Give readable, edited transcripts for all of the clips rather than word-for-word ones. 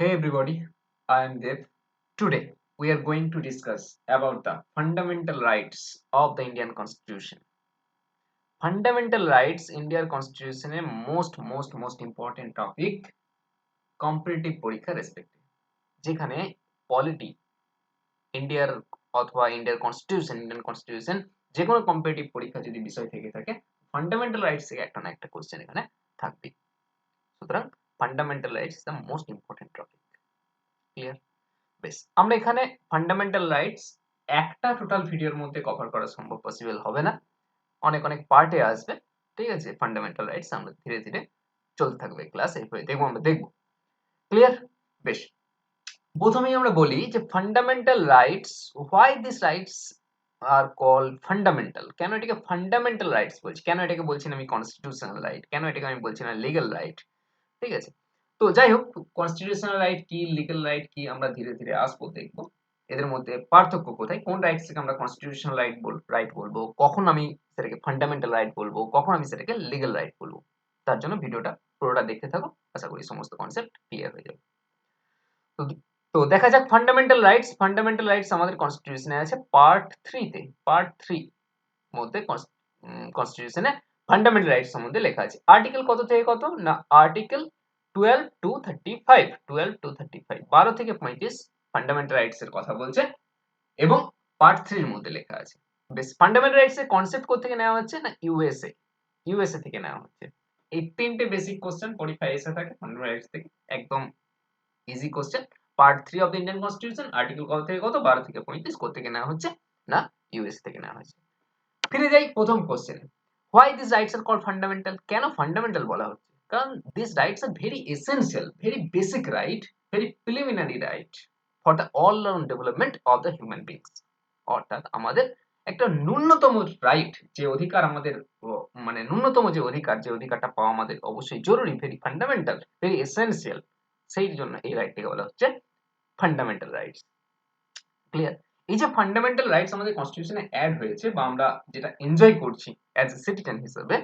Hey everybody, I am Dev. Today we are going to discuss about the fundamental rights of the Indian Constitution. Fundamental rights Indian Constitution এর most important topic competitive পরীক্ষা রেসপেক্টে যেখানে polity ইন্ডিয়ার অথবা ইন্ডিয়ার Indian constitution যে কোনো competitive পরীক্ষা যদি বিষয় থেকে থাকে ফান্ডামেন্টাল রাইটস থেকে একটা না একটা কোশ্চেন এখানে থাকবে। সুতরাং fundamental rights the most important topic. Clear? বেশ, আমরা এখানে ফান্ডামেন্টাল রাইটস একটা টোটাল ভিডিওর মধ্যে কভার করা সম্ভব পসিবল হবে না, অনেক পার্টে আসবে। ঠিক আছে, ফান্ডামেন্টাল রাইটস আমরা ধীরে ধীরে চলতে থাকবে ক্লাস, এইভাবে আমরা দেখবো। ক্লিয়ার? বেশ, প্রথমেই আমরা বলি যে fundamental rights, why this rights are call fundamental, কেন এটাকে ফান্ডামেন্টাল রাইটস বলছি, কেন এটাকে বলছি না আমি কনস্টিটিউশনাল রাইট, কেন এটাকে আমি বলছি না লিগ্যাল রাইট। ঠিক আছে, তো যাই হোক, কনস্টিটিউশনাল রাইট কি, লিগ্যাল রাইট কি, আমরা ধীরে ধীরে আসবো, দেখবো এদের মধ্যে পার্থক্য কোথায়, কোন রাইটস থেকে আমরা কনস্টিটিউশনাল রাইট বলবো, কখন আমি সেটাকে ফান্ডামেন্টাল রাইট বলবো, কখন আমি সেটাকে লিগ্যাল রাইট বলবো। তার জন্য ভিডিওটা পুরোটা দেখতে থাকো, আশা করি সমস্ত কনসেপ্ট ক্লিয়ার হয়ে যাবে। তো তো দেখা যাক ফান্ডামেন্টাল রাইটস আমাদের কনস্টিটিউশনে আছে পার্ট 3 তে। পার্ট 3 মধ্যে কনস্টিটিউশনে ফান্ডামেন্টাল রাইটস সম্বন্ধে লেখা আছে। আর্টিকেল কত থেকে কত না, আর্টিকেল 12 to 35, 12 to 35, 12 থেকে 35 ফান্ডামেন্টাল রাইটস এর কথা বলছে এবং পার্ট 3 এর মধ্যে লেখা আছে। বেশ, ফান্ডামেন্টাল রাইটস এর কনসেপ্ট কোথা থেকে নেওয়া হচ্ছে না, ইউএসএ থেকে নেওয়া হচ্ছে। এই তিনটে বেসিক কোশ্চেন পরীক্ষায় এসে থাকে ফান্ডামেন্টাল রাইটস থেকে, একদম easy question. Part 3 of the Indian constitution, article কত থেকে কত, 12 থেকে 35, কোথা থেকে নেওয়া হচ্ছে না, ইউএসএ থেকে নেওয়া হয়েছে। ফিরে যাই প্রথম কোশ্চেনে, why this rights are called fundamental, কেন ফান্ডামেন্টাল বলা হচ্ছে, কারণ this rights are very essential, very basic right, very preliminary right for the all round development of the human beings. অর্থাৎ আমাদের একটা ন্যূনতম রাইট, যে অধিকার আমাদের, মানে ন্যূনতম যে অধিকারটা পাওয়া আমাদের অবশ্যই জরুরি, ভেরি ফান্ডামেন্টাল, ভেরি এসেনশিয়াল, সেই জন্য এই রাইটটাকে বলা হচ্ছে ফান্ডামেন্টাল রাইটস। ক্লিয়ার? এই যে ফান্ডামেন্টাল রাইটস আমাদের কনস্টিটিউশনে অ্যাড হয়েছে বা আমরা যেটা এনজয় করছি অ্যাজ এ সিটিজেন হিসেবে,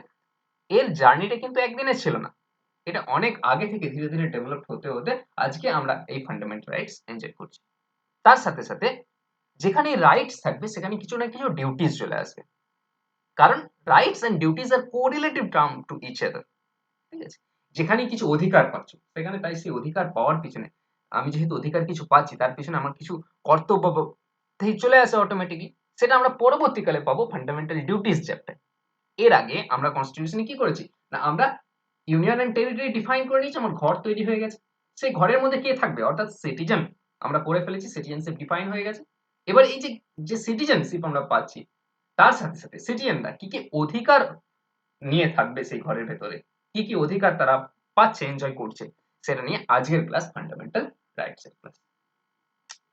এর জার্নিটা কিন্তু একদিনের ছিল না, এটা অনেক আগে থেকে ধীরে ধীরে ডেভেলপ হতে হতে আজকে আমরা এই ফান্ডামেন্টাল রাইটস এনজয় করছি। তার সাথে সাথে যেখানে রাইটস থাকবে সেখানে কিছু না কিছু ডিউটিস চলে আসবে, কারণ rights and duties are correlative term to each other. ঠিক আছে, যেখানে কিছু অধিকার পাচ্ছ সেখানে তাই সেই অধিকার পাওয়ার পিছনে, আমি যেহেতু অধিকার কিছু পাচ্ছি তার পিছনে আমার কিছু কর্তব্য চলে আসে অটোমেটিকলি, সেটা আমরা পরবর্তীকালে পাবো ফান্ডামেন্টাল ডিউটিস চ্যাপ্টার। এর আগে আমরা কনস্টিটিউশনে কি করেছি না, আমরা ইউনিয়ন এন্ড টেরিটরি ডিফাইন করে নিয়েছি, আমার ঘর তৈরি হয়ে গেছে, সেই ঘরের মধ্যে কে থাকবে, অর্থাৎ সিটিজেন আমরা করে ফেলেছি, সিটিজেনশিপ ডিফাইন হয়ে গেছে। এবার এই যে সিটিজেনশিপ আমরা পাচ্ছি, তার সাথে সাথে সিটিজেনরা কি কি অধিকার নিয়ে থাকবে সেই ঘরের ভেতরে, কি কি অধিকার তারা পাচ্ছে, এনজয় করছে, সেটা নিয়ে আজকের ক্লাস ফান্ডামেন্টাল রাইটস এর ক্লাস।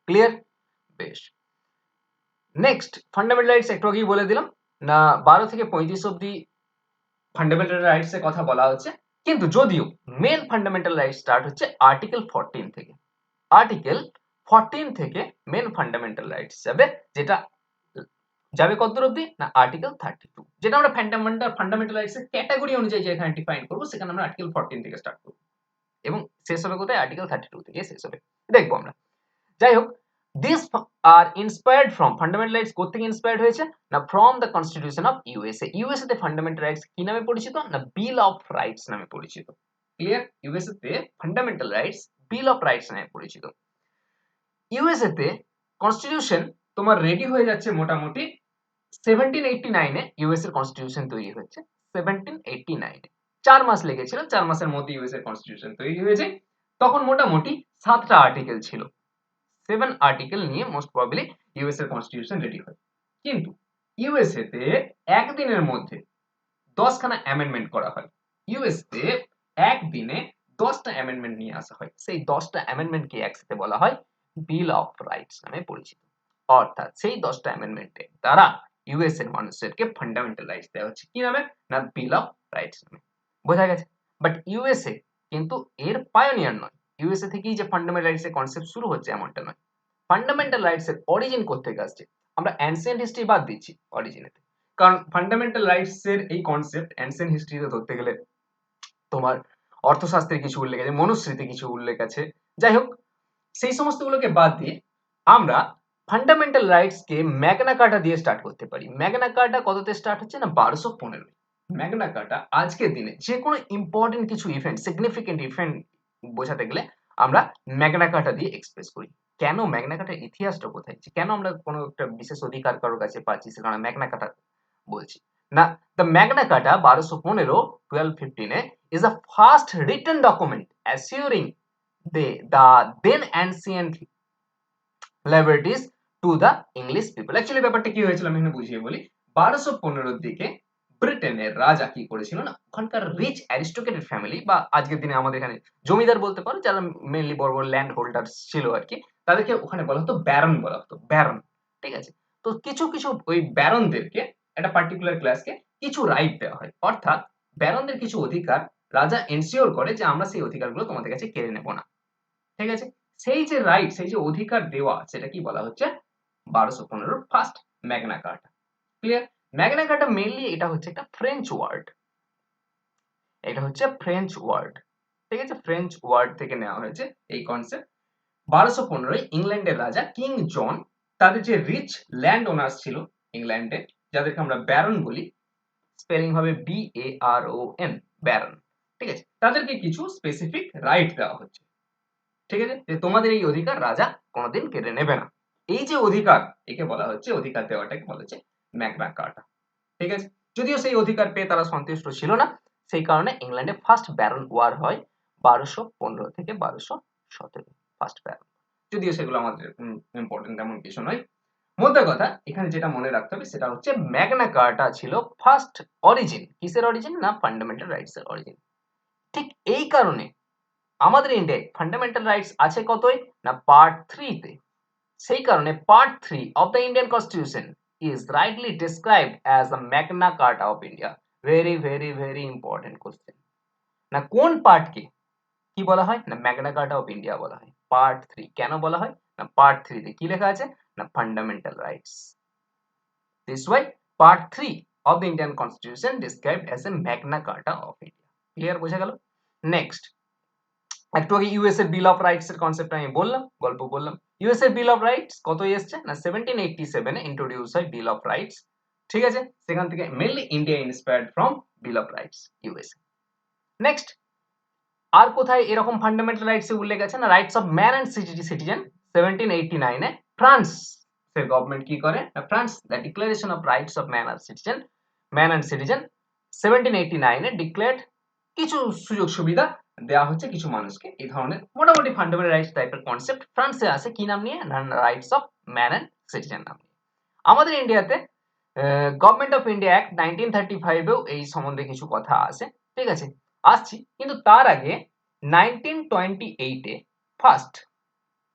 ক্লিয়ার? বেশ, নেক্সট ফান্ডামেন্টাল রাইটস একটু আগেই বলে দিলাম না, 12 থেকে 35 অব্দি ফান্ডামেন্টাল রাইটস এর কথা বলা হচ্ছে, কিন্তু যদিও মেন ফান্ডামেন্টাল রাইটস স্টার্ট হচ্ছে আর্টিকেল 14 থেকে। আর্টিকেল 14 থেকে মেন ফান্ডামেন্টাল রাইটস যাবে, যেটা যাবে কতদূর অব্দি না, আর্টিকেল 32, যেটা আমরা ফান্ডামেন্টাল রাইটস এর ক্যাটাগরি অনুযায়ী যেখানে ডিফাইন করব সেখানে আমরা আর্টিকেল 14 থেকে স্টার্ট করব এবং শেষ হবে কোথায়, আর্টিকেল 32 থেকে শেষ হবে, দেখবো আমরা। যাই হোক, this are inspired from, fundamental rights কোথা থেকে ইন্সপায়ার্ড হয়েছে না, from the constitution of USA তে ফান্ডামেন্টাল রাইটস কি নামে পরিচিত না, বিল অফ রাইটস নামে পরিচিত। ক্লিয়ার? ইউএসএ তে fundamental rights bill of rights নামে পরিচিত। ইউএসএ তে কনস্টিটিউশন তোমার রেডি হয়ে যাচ্ছে মোটামুটি 1789 এ, ইউএস এর কনস্টিটিউশন তৈরি হচ্ছে 1789 এ। 4 মাস লেগেছিল, 4 মাসের মধ্যে ইউএস এর কনস্টিটিউশন তৈরি হয়েছে। তখন মোটামুটি 7টা আর্টিকেল ছিল, 7 আর্টিকেল নিয়ে মোস্ট প্রবাবলি ইউএস এর কনস্টিটিউশন রেডি হয়। কিন্তু ইউএসএ তে একদিনের মধ্যে 10খানা অ্যামেন্ডমেন্ট করা হয়। ইউএস তে একদিনে 10টা অ্যামেন্ডমেন্ট নিয়ে আসা হয়, সেই 10টা অ্যামেন্ডমেন্টকে একসাথে বলা হয় বিল অফ রাইটস নামে পরিচিত। অর্থাৎ সেই 10টা অ্যামেন্ডমেন্টের দ্বারা ইউএস এর মানুষদেরকে ফান্ডামেন্টাল রাইটস দেওয়া হচ্ছে, কি নামে না, বিল অফ রাইটস নামে। বোঝা গেছে? বাট ইউএসএ কিন্তু এর পায়োনিয়ার নয়, ইউএসএ থেকেই যে ফান্ডামেন্টাল রাইটস এর কনসেপ্ট শুরু হচ্ছে এমনটা নয়। ফান্ডামেন্টাল রাইটস এর অরিজিন কোত্থেকে আসছে, আমরা অ্যানসিয়েন্ট হিস্ট্রি বাদ দিচ্ছি অরিজিনেতে, কারণ ফান্ডামেন্টাল রাইটস এর এই কনসেপ্ট অ্যানসিয়েন্ট হিস্ট্রিতে ধরতে গেলে তোমার অর্থশাস্ত্রে কিছু উল্লেখ আছে, মনুস্মৃতি কিছু উল্লেখ আছে, যাই হোক, সেই সমস্তগুলোকে বাদ দিয়ে আমরা ফান্ডামেন্টাল রাইটস কে ম্যাগনা কার্টা দিয়ে স্টার্ট করতে পারি। ম্যাগনা কার্টা কততে স্টার্ট হচ্ছে না 1215। ম্যাগনা কার্টা আজকের দিনে যে কোনো ইম্পর্টেন্ট কিছু ইভেন্ট, সিগনিফিকেন্ট ইভেন্ট বোঝাতে গেলে আমরা ম্যাগনা কার্টা দিয়ে এক্সপ্রেস করি। কেন ম্যাগনা কার্টার ইতিহাসটা কোথায়, কেন আমরা কোনো একটা বিশেষ অধিকার কারোর কাছে পাচ্ছি, সেখানে ম্যাগনা কার্টা বলছি না। The Magna কার্টা 1215 is a first written document assuring the then ancient liberties to the English people. Actually ব্যাপারটা কি হয়েছিল আমি এখানে বুঝিয়ে বলি। 1215 দিকে ব্রিটেনের রাজা কি করেছিল না, ওখানকার রিচ অ্যারিস্টোক্রেটেড ফ্যামিলি বা আজকের দিনে আমাদের এখানে জমিদার বলতে পারো, যারা মেইনলি বড় বড় ল্যান্ড হোল্ডার্স ছিল আর কি, তাদেরকে ওখানে বলা হতো ব্যারন বলা হতো, ব্যারন। ঠিক আছে, তো কিছু কিছু ওই ব্যারনদেরকে, একটা পার্টিকুলার ক্লাসকে কিছু রাইট দেওয়া হয়, অর্থাৎ ব্যারনদের কিছু অধিকার রাজা এনশিওর করে যে আমরা সেই অধিকারগুলো তোমাদের কাছে কেড়ে নেব না। ঠিক আছে, সেই যে রাইট, সেই যে অধিকার দেওয়া, সেটা কি বলা হচ্ছে 1215 first Magna কার্টা। Clear? Magna কার্টা mainly এটা হচ্ছে একটা ফ্রেঞ্চ ওয়ার্ড, এটা হচ্ছে ফ্রেঞ্চ ওয়ার্ড। ঠিক আছে, ফ্রেঞ্চ ওয়ার্ড থেকে নেওয়া হয়েছে এই কনসেপ্ট। 1215 ইংল্যান্ডের রাজা কিং জন, তাদের যে রিচ ল্যান্ড ওনার্স ছিল ইংল্যান্ডে, যাদেরকে আমরা ব্যারন বলি, স্পেলিং হবে BARON, ব্যারন। ঠিক আছে, তাদেরকে কিছু স্পেসিফিক রাইট দেওয়া হচ্ছে। ঠিক আছে, যে তোমাদের এই অধিকার রাজা কোনোদিন কেড়ে নেবে না। এই যে অধিকার, একে বলা হচ্ছে, অধিকার দেওয়াটাকে বলা হচ্ছে ম্যাগনা কার্টা। ঠিক আছে, যদিও সেই অধিকার পেয়ে তারা সন্তুষ্ট ছিল না, সেই কারণে ইংল্যান্ডে ফার্স্ট ব্যারন ওয়ার হয় 1215 থেকে 1217, ফার্স্ট ব্যারন। যদিও সেগুলো আমাদের ইম্পর্টেন্ট তেমন কিছু নয়। মোদ্দা কথা এখানে যেটা মনে রাখতে হবে সেটা হচ্ছে ম্যাগনা কার্টা ছিল ফার্স্ট অরিজিন। কিসের অরিজিন? না ফান্ডামেন্টাল রাইটস এর অরিজিন। ঠিক এই কারণে আমাদের ইন্ডিয়ায় ফান্ডামেন্টাল রাইটস আছে কতই? না পার্ট 3 তে। সেই কারণে part 3 of the Indian constitution is rightly described as the Magna Carta of India. Very very very important question. না কোন পার্টকে কি বলা হয়? না ম্যাগনা কার্টা অফ ইন্ডিয়া বলা হয়। পার্ট 3 কেন বলা হয়? না পার্ট 3 তে কি লেখা আছে? না fundamental rights. This why part 3 of the Indian Constitution described as a Magna Carta of India. Clear? বোঝা গেল? নেক্সট, একটু আগে ইউএস এর বিল অফ রাইটস এর কনসেপ্ট আমি বললাম, গল্প বললাম। ইউএস এর বিল অফ রাইটস কত এসছে? না 1787 এ ইন্ট্রোডিউস হয় বিল অফ রাইটস। ঠিক আছে, সেখান থেকে mainly India inspired from bill of rights, US. Next, আর কোথায় এরকম ফান্ডামেন্টাল রাইটস এর উল্লেখ আছে? না rights of man and citizen 1789 এ ফ্রান্স এর গভর্নমেন্ট কি করে? না France the declaration of rights of man and citizen 1789 এ ডিক্লেয়ার্ড কিছু সুযোগ সুবিধা দেওয়া হচ্ছে কিছু মানুষকে। এই ধরনের মোটামুটি ফান্ডামেন্টাল রাইটস টাইপের কনসেপ্ট ফ্রান্সে আসে কি নাম নিয়ে? না rights of man and citizen নাম নিয়ে। আমাদের ইন্ডিয়াতে গভর্নমেন্ট অফ ইন্ডিয়া অ্যাক্ট 1935 এও এই সম্বন্ধে কিছু কথা আছে। ঠিক আছে, আসছি, কিন্তু তার আগে 1928 এ ফার্স্ট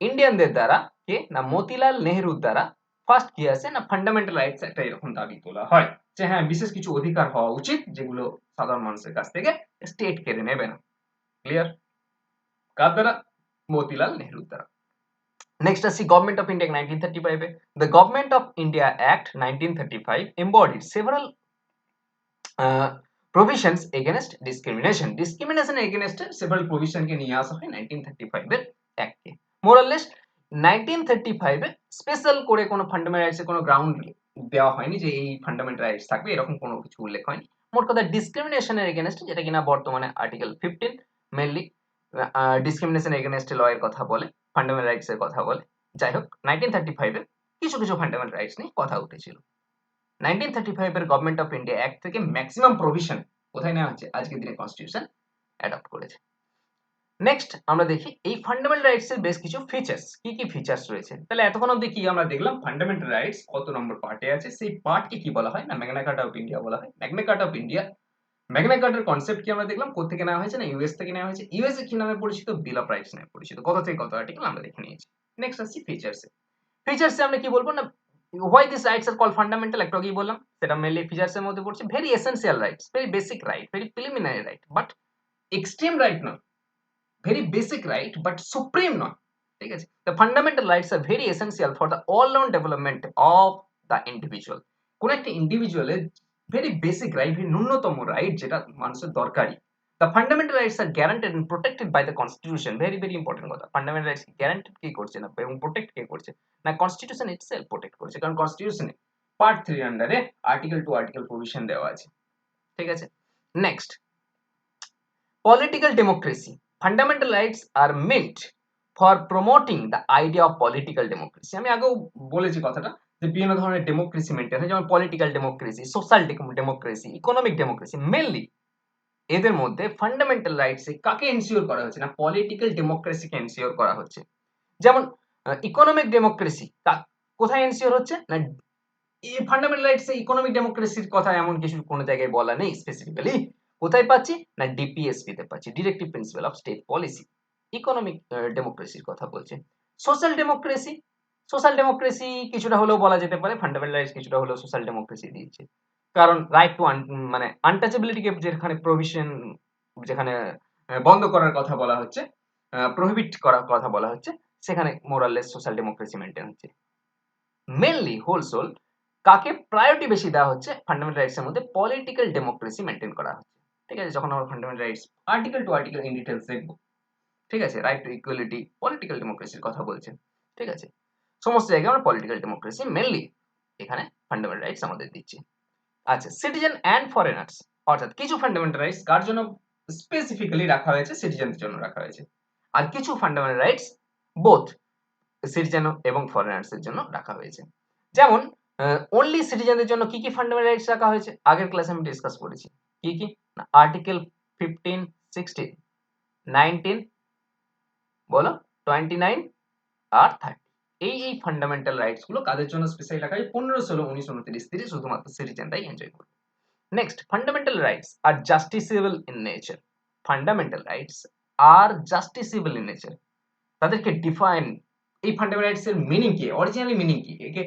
ইন্ডিয়ানদের দ্বারা কে? না মতিলাল নেহরুর দ্বারা ফার্স্ট কি আছে? না ফান্ডামেন্টাল রাইটস একটা এরকম দাবি তোলা হয় যে হ্যাঁ বিশেষ কিছু অধিকার হওয়া উচিত যেগুলো সাধারণ মানুষের কাছ থেকে স্টেট কেড়ে নেবে না। ক্লিয়ার? কার দ্বারা? মতিলাল নেহরুর দ্বারা। নেক্সট আসছি government of India 1935 A. The government of India act 1935 embodied several provisions against discrimination. Discrimination against several provision কে নিয়ে আসা হয় 1935 এর অ্যাক্টে। মোর অর লেস 1935 এ স্পেশাল করে কোনো ফান্ডামেন্টাল রাইটস এর কোনো গ্রাউন্ড দেওয়া হয়নি যে এই ফান্ডামেন্টাল রাইটস থাকবে, এরকম কোনো কিছু উল্লেখ হয়নি। মোট কথা ডিসক্রিমিনেশনের এগেইনস্ট, যেটা কিনা বর্তমানে আর্টিকেল 15 মেইনলি ডিসক্রিমিনেশন এগেইনস্ট ল এর কথা বলে, ফান্ডামেন্টাল রাইটস এর কথা বলে। যাই হোক, 1935 এ কিছু কিছু ফান্ডামেন্টাল রাইটস নিয়ে কথা উঠেছিল। 1935 এর গভর্নমেন্ট অফ ইন্ডিয়া অ্যাক্ট থেকে ম্যাক্সিমাম প্রভিশন কোথায় নেওয়া হচ্ছে? আজকের দিনে কনস্টিটিউশন অ্যাডপ্ট করেছে। নেক্সট আমরা দেখি এই ফান্ডামেন্টাল রাইটস এর বেশ কিছু ফিচার্স। কি কি ফিচার্স রয়েছে? তাহলে এতক্ষণ অবধি কি আমরা দেখলাম? ফান্ডামেন্টাল রাইটস কত নম্বর পার্টে আছে, সেই পার্টকে কি বলা হয়? না ম্যাগনা কার্টা অফ ইন্ডিয়া বলা হয়। Magna কার্টা of India, Magna Carter concept কি আমরা দেখলাম, কোথা থেকে নেওয়া হয়েছে? না ইউএস থেকে নেওয়া হয়েছে। ইউএস এ কি নামে পরিচিত? বিল অফ রাইটস নামে পরিচিত। কত থেকে কত আর্টিকেল আমরা দেখে নিয়েছি। নেক্সট আসছি ফিচার্সে। ফিচার্সে আমরা কি বলবো? না why these rights are called fundamental, একটু আগেই বললাম, সেটা মেইনলি ফিচার্স এর মধ্যে পড়ছে। Very essential rights, very basic right, very preliminary right, but extreme right নয়। Very basic right but supreme নয়। ঠিক আছে, the fundamental rights are very essential for the all round development of the individual. কোন একটা ইন্ডিভিজুয়ালের very basic right, very ন্যূনতম right যেটা মানুষের দরকারি, The fundamental rights are guaranteed and protected by the constitution. Very very important কথা, fundamental rights guaranteed কে করছে না এবং protect কে করছে না, constitution itself protect করছে, কারণ constitution এ পার্ট 3 আন্ডারে আর্টিকেল টু আর্টিকেল প্রভিশন দেওয়া আছে। ঠিক আছে, next, political democracy. Fundamental rights are meant for promoting the idea of political democracy. আমি আগেও বলেছি কথাটা যে বিভিন্ন ধরনের ডেমোক্রেসি মেনটেন হয়, যেমন political democracy, social democracy, economic democracy. Mainly এদের মধ্যে ফান্ডামেন্টাল রাইটস এ কাকে এনশিওর করা হচ্ছে না, পলিটিক্যাল ডেমোক্রেসিকে এনশিওর করা হচ্ছে। যেমন ইকোনমিক ডেমোক্রেসি কোথায় এনশিওর হচ্ছে না, এই ফান্ডামেন্টাল রাইটস এ ইকোনমিক ডেমোক্রেসির কথা এমন কিছু কোনো জায়গায় বলা নেই স্পেসিফিক্যালি। কোথায় পাচ্ছি না, ডিপিএসপি তে পাচ্ছি, directive principal of state policy. Economic ডেমোক্রেসির কথা বলছে। সোশ্যাল ডেমোক্রেসি, সোশ্যাল ডেমোক্রেসি কিছুটা হলেও বলা যেতে পারে, ফান্ডামেন্টাল রাইটস কিছুটা হলেও সোশ্যাল ডেমোক্রেসি দিচ্ছে, কারণ রাইট টু মানে আনটাচেবিলিটিকে যেখানে প্রভিশন, যেখানে বন্ধ করার কথা বলা হচ্ছে, প্রহিবিট করার কথা বলা হচ্ছে, সেখানে মোরাললেস সোশ্যাল ডেমোক্রেসি মেনটেন হচ্ছে। মেনলি হোলসোল কাকে প্রায়োরিটি বেশি দেওয়া হচ্ছে, ফান্ডামেন্টাল রাইটস এর মধ্যে পলিটিক্যাল ডেমোক্রেসি মেনটেন করা হচ্ছে। ঠিক আছে, যখন আমরা fundamental rights article to article in details দেখব, ঠিক আছে, রাইট টু ইকুয়ালিটি, পলিটিক্যাল ডেমোক্রেসির কথা বলছে। ঠিক আছে, সমস্ত জায়গায় আমরা পলিটিক্যাল ডেমোক্রেসি মেনলি এখানে ফান্ডামেন্টাল রাইটস আমাদের দিচ্ছে। আচ্ছা, সিটিজেন অ্যান্ড ফরেনার্স, অর্থাৎ কিছু ফান্ডামেন্টাল রাইটস কার জন্য স্পেসিফিক্যালি রাখা হয়েছে, সিটিজেনদের জন্য রাখা হয়েছে, আর কিছু ফান্ডামেন্টাল রাইটস বোথ সিটিজেন এবং ফরেনার্স এর জন্য রাখা হয়েছে। যেমন অনলি সিটিজেনদের জন্য কি কি ফান্ডামেন্টাল রাইটস রাখা হয়েছে, আগের ক্লাসে আমি ডিসকাস করেছি। কি কি না, আর্টিকেল 15, 16, 19, বলো 29 আর 30। এই ফান্ডামেন্টাল রাইটস গুলো কাদের জন্য স্পেশালি রাখা হয়, 15, 16, 19, 29, 30 শুধুমাত্র সিটিজেনরাই এনজয় করবে। Next, fundamental rights are justiciable in nature. Fundamental rights are justiciable in nature, তাদেরকে ডিফাইন, এই ফান্ডামেন্টাল রাইটস এর মিনিং কি, অরিজিনালি মিনিং কি, একে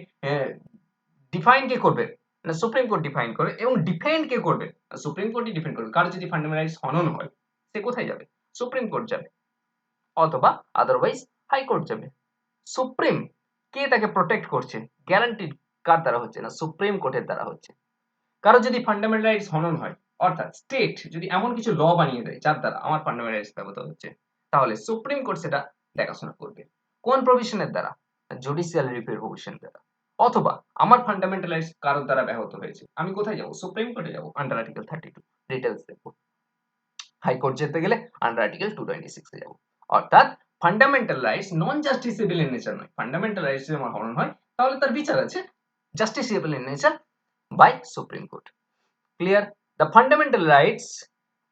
ডিফাইন কে করবে না, সুপ্রিম কোর্ট ডিফাইন করে, এবং ডিফেন্ড কে করবে, সুপ্রিম কোর্টই ডিফেন্ড করবে। কারো যদি ফান্ডামেন্টাল রাইটস হনন হয়, সে কোথায় যাবে, সুপ্রিম কোর্ট যাবে, অথবা আদারওয়াইজ হাইকোর্ট যাবে। সুপ্রিম কে তাকে প্রোটেক্ট করছে, গ্যারান্টি কার দ্বারা হচ্ছে না, সুপ্রিম কোর্টের দ্বারা হচ্ছে। কারো যদি ফান্ডামেন্টাল রাইটস হনন হয়, অর্থাৎ স্টেট যদি এমন কিছু ল বানিয়ে দেয় যার দ্বারা আমার ফান্ডামেন্টাল রাইটস ব্যাহত হচ্ছে, তাহলে সুপ্রিম কোর্ট সেটা দেখাশোনা করবে। কোন প্রভিশনের দ্বারা, জুডিশিয়াল রিভিউ প্রভিশন দ্বারা। অথবা আমার ফান্ডামেন্টাল রাইটস কারোর দ্বারা ব্যাহত হয়েছে, আমি কোথায় যাব, সুপ্রিম কোর্টে যাব, আন্ডার আর্টিকেল 32 ডিটেইলস দেখব। হাইকোর্ট যেতে গেলে আন্ডার আর্টিকেল 226 এ যাব। অর্থাৎ fundamental rights non justiciable in nature নয়, ফান্ডামেন্টাল রাইটস যদি আমার হনন হয় তাহলে তার বিচার আছে justiciable in nature by Supreme Court. Clear? The fundamental rights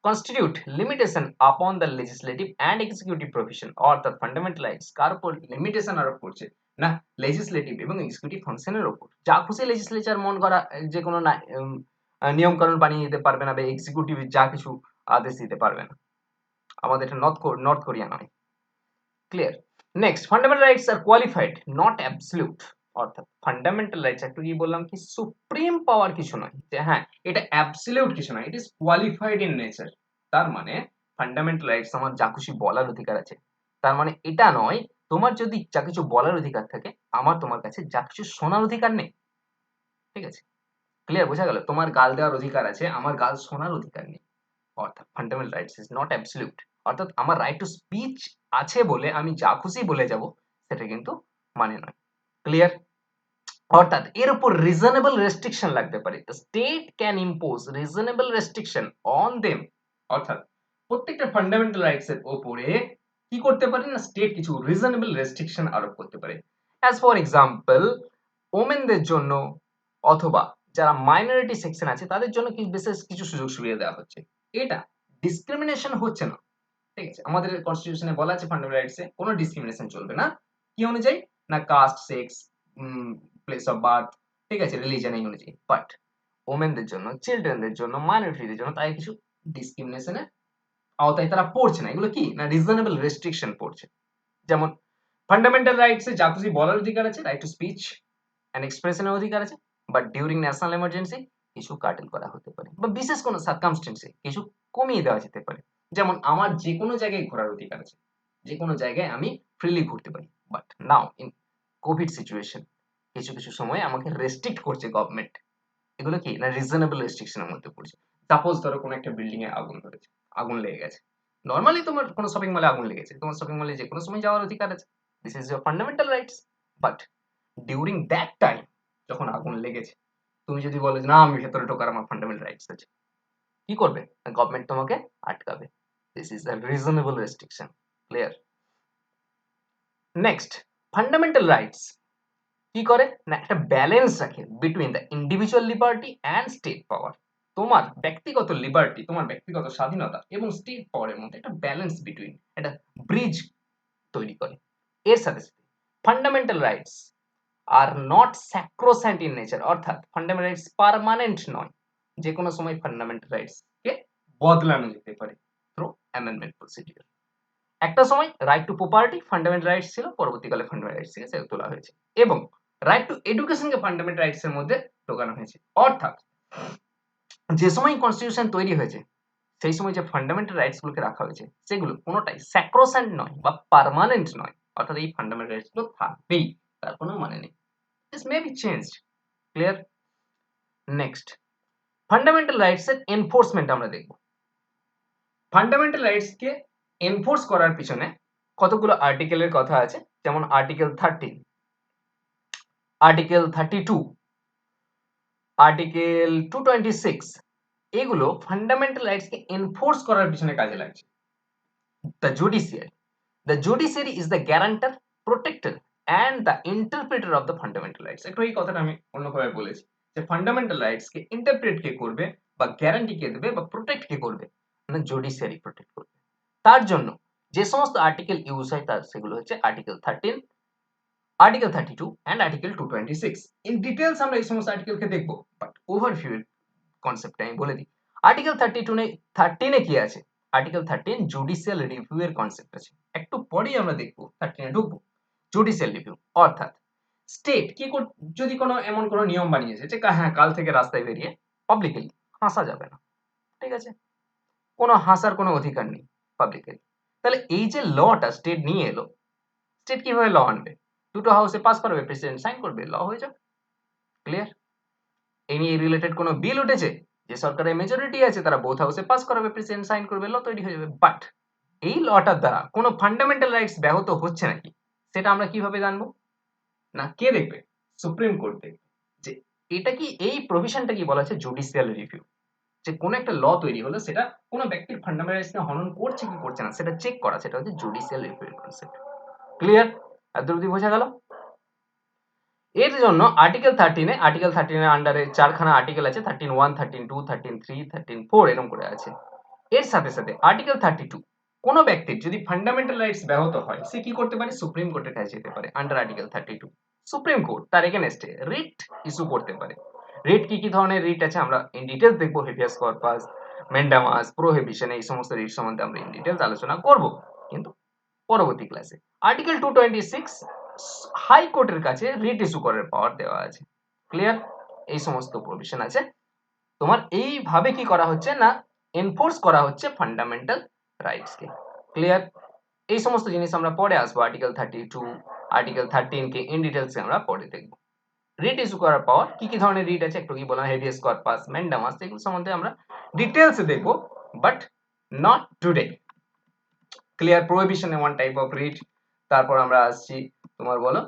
constitute limitation upon the legislative and executive provision, or the fundamental rights কার উপর লিমিটেশন আরোপ করছে না, লেজিসলেটিভ এবং এক্সিকিউটিভ ফাংশনের উপর। যা খুশি লেজিসলেচার মন করা যে কোনো নিয়ম কানুন বানিয়ে দিতে পারবে না, বা এক্সিকিউটিভ যা কিছু আদেশ দিতে পারবে না। আমাদের এটা নর্থ কোরিয়া নয়। Clear? Next, fundamental rights are qualified not absolute. অর্থাৎ ফান্ডামেন্টাল রাইটস একটু কি বললাম কি, সুপ্রিম পাওয়ার কিছু নয়, যে হ্যাঁ এটা অ্যাবসলিউট কিছু নয়, it is qualified in nature. তার মানে ফান্ডামেন্টাল রাইটস আমার যা খুশি বলার অধিকার আছে, তার মানে এটা নয় তোমার যদি যা কিছু বলার অধিকার থাকে, আমার তোমার কাছে যা কিছু শোনার অধিকার নেই। ঠিক আছে, ক্লিয়ার, বোঝা গেল? তোমার গাল দেওয়ার অধিকার আছে, আমার গাল শোনার অধিকার নেই। অর্থাৎ fundamental rights is not absolute. অর্থাৎ আমার রাইট টু স্পিচ আছে বলে আমি যা খুশি বলে যাব, সেটা কিন্তু মানে নয়। ক্লিয়ার? অর্থাৎ এর উপর রিজনেবল রেস্ট্রিকশন লাগতে পারে, the state can impose reasonable restriction on them. অর্থাৎ প্রত্যেকটা ফান্ডামেন্টাল রাইটস এর উপরে কি করতে পারে না, স্টেট কিছু রিজনেবল রেস্ট্রিকশন আরোপ করতে পারে। অ্যাজ ফর এক্সাম্পল, ওমেনদের জন্য অথবা যারা মাইনরিটি সেকশন আছে তাদের জন্য কি বিশেষ কিছু সুযোগ সুবিধা দেওয়া হচ্ছে, এটা ডিসক্রিমিনেশন হচ্ছে না। ঠিক আছে, আমাদের কনস্টিটিউশনে বলা আছে ফান্ডামেন্টাল রাইটসে কোনো ডিসক্রিমিনেশন চলবে না। কি অনুযায়ী না, caste, sex, place of birth, ঠিক আছে, রিলিজিয়ন, এই অনুযায়ী। বাট ওমেনদের জন্য, চিলড্রেনদের জন্য, মাইনরিটিদের জন্য তাই কিছু ডিসক্রিমিনেশনের আওতায় তারা পড়ছে না। এগুলো কি না, রিজনেবল রেস্ট্রিকশন পড়ছে। যেমন ফান্ডামেন্টাল রাইটসে যা খুশি বলার অধিকার আছে, রাইট টু স্পিচ অ্যান্ড এক্সপ্রেশনের অধিকার আছে, বাট ডিউরিং ন্যাশনাল এমার্জেন্সি কিছু কাটেল করা হতে পারে, বা বিশেষ কোনো সার্কামস্টেন্সে কিছু কমিয়ে দেওয়া যেতে পারে। যেমন আমার যে কোনো জায়গায় ঘোরার অধিকার আছে, যে কোনো জায়গায় আমি ফ্রিলি ঘুরতে পারি, but now in Covid situation কিছু কিছু সময় আমাকে রেস্ট্রিক্ট করছে গভর্নমেন্ট। এগুলো কি না, রিজনেবল রেস্ট্রিকশনের মধ্যে পড়ছে। সাপোজ ধরো কোনো একটা বিল্ডিং এ আগুন ধরেছে, আগুন লেগে গেছে। নরমালি তোমার কোনো শপিং মলে আগুন লেগেছে, তোমার শপিং মলে যে কোনো সময় যাওয়ার অধিকার আছে, this is your fundamental rights. But during that time যখন আগুন লেগেছে, তুমি যদি বলো যে না আমি ভেতরে ঢোকার আমার ফান্ডামেন্টাল রাইটস আছে, কি করবে? গভর্নমেন্ট তোমাকে আটকাবে। This is a reasonable restriction. Clear? Next, fundamental rights কি করে না একটা ব্যালেন্স রাখে between the individual liberty and state power. তোমার ব্যক্তিগত লিবার্টি, তোমার ব্যক্তিগত স্বাধীনতা এবং স্টেট পাওয়ারের মধ্যে একটা ব্যালেন্স বিটুইন, একটা ব্রিজ তৈরি করে। এর সাথে সাথে fundamental rights are not স্যাক্রোস্যান্ট in nature, অর্থাৎ ফান্ডামেন্টাল রাইটস পার্মানেন্ট নয়, যে কোনো সময় ফান্ডামেন্টাল রাইটস কে বদলানো যেতে পারে থ্রু অ্যামেন্ডমেন্ট প্রসিডিউর। একটা সময় right two property fundamental rights ছিল, পরবর্তীকালে ফান্ডামেন্টাল রাইটস থেকে সেটা তোলা হয়েছে, এবং রাইট টু এডুকেশনকে ফান্ডামেন্টাল রাইটস এর মধ্যে ঢোকানো হয়েছে। অর্থাৎ যে সময় কনস্টিটিউশন তৈরি হয়েছে সেই সময় যে ফান্ডামেন্টাল রাইটস গুলোকে রাখা হয়েছে সেগুলো কোনোটাই স্যাক্রোস্যান্ট নয় বা পার্মানেন্ট নয়, অর্থাৎ এই ফান্ডামেন্টাল রাইটস গুলো থাকবেই, তার কোনো মানে নেই। This may be changed. Clear? Next, fundamental rights এর এনফোর্সমেন্ট আমরা দেখব। ফান্ডামেন্টাল রাইটস কে এনফোর্স করার পিছনে কতগুলো আর্টিকেলের কথা আছে, যেমন আর্টিকেল 13, আর্টিকেল 32, আর্টিকেল 226, এগুলো ফান্ডামেন্টাল রাইটস কে এনফোর্স করার পিছনে কাজে লাগছে। The judiciary, the judiciary is the guarantor, protector and the interpreter of the fundamental rights. একটু এই কথাটা আমি অন্যভাবে বলেছি যে ফান্ডামেন্টাল রাইটস কে ইন্টারপ্রেট কে করবে বা গ্যারান্টি কে দেবে বা প্রোটেক্ট কে করবে, মানে জুডিশিয়ারি প্রোটেক্ট করবে। তার জন্য যে সমস্ত আর্টিকেল ইউজ হয় তার সেগুলো হচ্ছে article 13, article 32 and article 226। In details আমরা এই সমস্ত আর্টিকেলকে দেখব, বাট ওভারভিউ কনসেপ্ট আমি বলে দিই। আর্টিকেল 32 নে 13 এ কি আছে? আর্টিকেল 13 জুডিশিয়াল রিভিউ এর কনসেপ্ট আছে, একটু পরেই আমরা দেখব 13 এ ঢুকবো। জুডিশিয়াল রিভিউ অর্থাৎ স্টেট কি যদি কোনো এমন কোনো নিয়ম বানিয়েছে যে হ্যাঁ কাল থেকে রাস্তায় বেরিয়ে পাবলিকলি হাসা যাবে না, ঠিক আছে, কোনো হাসার কোনো অধিকার নেই পাবলিকলি, তাহলে এই যে লটা স্টেট নিয়ে এলো, স্টেট কিভাবে ল আনবে? দুটো হাউসে পাস করবে, প্রেসিডেন্ট সাইন করবে, ল হয়ে যাবে। ক্লিয়ার? এই নিয়ে রিলেটেড কোনো বিল উঠেছে, যে সরকারের মেজরিটি আছে তারা বোথ হাউসে পাস করাবে, প্রেসিডেন্ট সাইন করবে, ল তৈরি হয়ে যাবে। বাট এই লটার দ্বারা কোনো ফান্ডামেন্টাল রাইটস ব্যাহত হচ্ছে নাকি সেটা আমরা কিভাবে জানবো? না কে দেখবে? সুপ্রিম কোর্ট দেখবে যে এটা কি, এই প্রভিশনটা কি বলা আছে জুডিশিয়াল রিভিউ, যে কোন একটা ল তৈরি হলো সেটা কোন ব্যক্তির ফান্ডামেন্টাল রাইটস কে হনন করছে কি করছে না সেটা চেক করা, সেটা হচ্ছে জুডিশিয়াল রিভিউ এর কনসেপ্ট। ক্লিয়ার? এত অবধি বোঝা গেল? এর জন্য আর্টিকেল 13 এ, আর্টিকেল 13 এর আন্ডারে চারখানা আর্টিকেল আছে, 13(1), 13(2), 13(3), 13(4 এরকম করে আছে। এর সাথে সাথে আর্টিকেল 32 কোন ব্যক্তির যদি ফান্ডামেন্টাল রাইটস ব্যাহত হয় সে কি করতে পারে? সুপ্রিম কোর্টের কাছে যেতে পারে আন্ডার আর্টিকেল 32। সুপ্রিম কোর্ট তার এগেইনস্টে রিট ইস্যু করতে পারে। রিট কি কি ধরনের রিট আছে আমরা ইন ডিটেইলস দেখব, হেভিয়াস কর্পাস, ম্যান্ডামাস, প্রোহিবিশন, এই সমস্ত রিট সম্বন্ধে আমরা ইন ডিটেইলস আলোচনা করব কিন্তু পরবর্তী ক্লাসে। আর্টিকেল 226 হাইকোর্টের কাছে রিট ইস্যু করার পাওয়ার দেওয়া আছে। ক্লিয়ার? এই সমস্ত প্রভিশন আছে। তোমার এইভাবে কি করা হচ্ছে না এনফোর্স করা হচ্ছে ফান্ডামেন্টাল রাইটস কে। ক্লিয়ার? এই সমস্ত জিনিস আমরা পরে আসবো, article 32, article 13 K in details আমরা পরে দেখব। রিট ইস্যু করার পাওয়ার কি কি ধরনের রিট আছে একটু কি বললাম, হেভিয়াস কর্পাস, ম্যান্ডামাস, এগুলো সম্বন্ধে আমরা ডিটেইলস দেখব, বাট নট টুডে। ক্লিয়ার? প্রোহিবিশনে ওয়ান টাইপ অফ রিট, তারপর আমরা আসছি তোমার বলো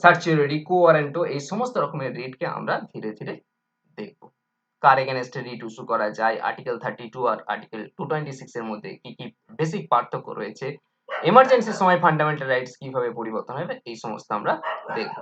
সার্চিউরি, কোয়ারেন্টো, এই সমস্ত রকমের রিটকে আমরা ধীরে ধীরে দেখব। কার এগেনস্টে রিট ইস্যু করা যায়, আর্টিকেল 32 আর আর্টিকেল 226 এর মধ্যে কি কি বেসিক পার্থক্য রয়েছে, এমার্জেন্সির সময় ফান্ডামেন্টাল রাইটস কিভাবে পরিবর্তন হবে, এই সমস্ত আমরা দেখব।